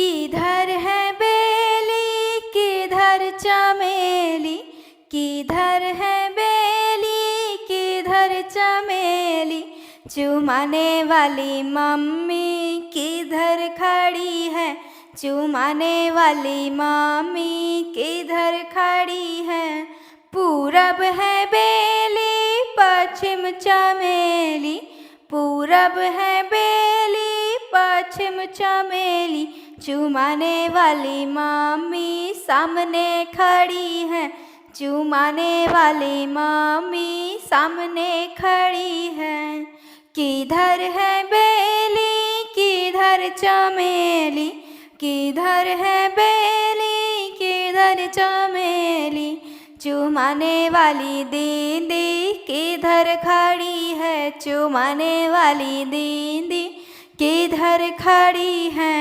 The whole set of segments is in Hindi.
किधर है बेली किधर चमेली, किधर है बेली किधर चमेली, चुमाने वाली मम्मी किधर खड़ी है, चुमाने वाली मम्मी किधर खड़ी है। पूरब है बेली पश्चिम चमेली, पूरब है बेली पश्चिम चमेली, चुमाने वाली मम्मी सामने खड़ी है, चुमाने वाली मम्मी सामने खड़ी है। किधर है बेली किधर चमेली, किधर है बेली किधर चमेली, चुमाने वाली दीदी किधर खड़ी है, चुमाने वाली दीदी किधर खड़ी है।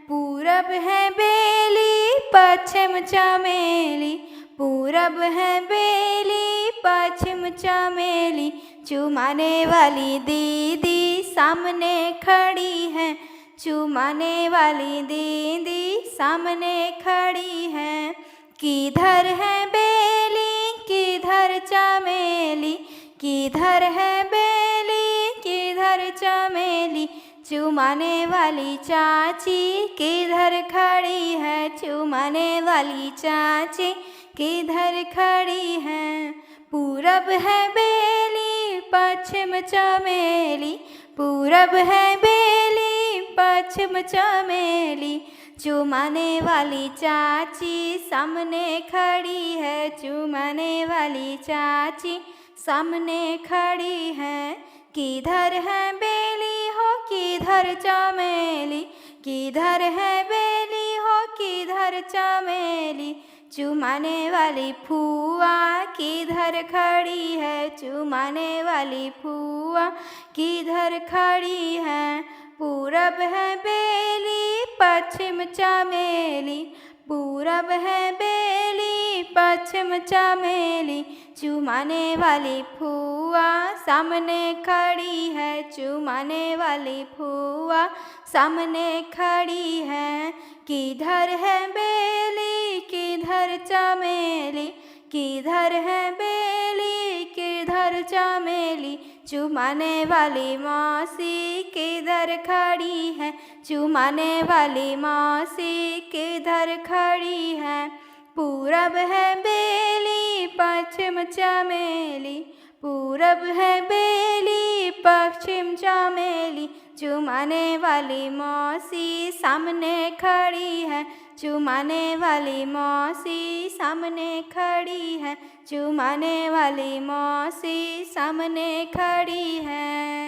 पूरब है बेली पश्चिम चमेली, पूरब है बेली पश्चिम चमेली, चुमाने वाली दीदी सामने खड़ी है, चुमाने वाली दीदी सामने खड़ी है। किधर है बेली किधर चमेली, किधर है बेली किधर चमेली, चुमाने वाली चाची किधर खड़ी है, चुमाने वाली चाची किधर खड़ी है। पूरब है बेली पश्चिम चमेली, पूरब है बेली पश्चिम चमेली, चुमाने वाली चाची सामने खड़ी है, चुमाने वाली चाची सामने खड़ी है। किधर है बेली हो किधर चमेली, किधर है बेली हो किधर चमेली, चुमाने वाली फुआ किधर खड़ी है, चुमाने वाली फुआ किधर खड़ी है। पूरब है बेली पश्चिम चमेली, पूरब है बेली पश्चिम चमेली, चुमाने वाली फुआ सामने खड़ी है, चुमाने वाली फुआ सामने खड़ी है। किधर है बेली किधर चमेली, किधर है बेली किधर चमेली, चुमाने वाली मौसी किधर खड़ी है, चुमाने वाली मौसी किधर खड़ी है। पूरब है बेली पश्चिम चमेली, पूरब है बेली पश्चिम चमेली, चुमाने वाली मौसी सामने खड़ी है, चुमाने वाली मौसी सामने खड़ी है, चुमाने वाली मौसी सामने खड़ी है।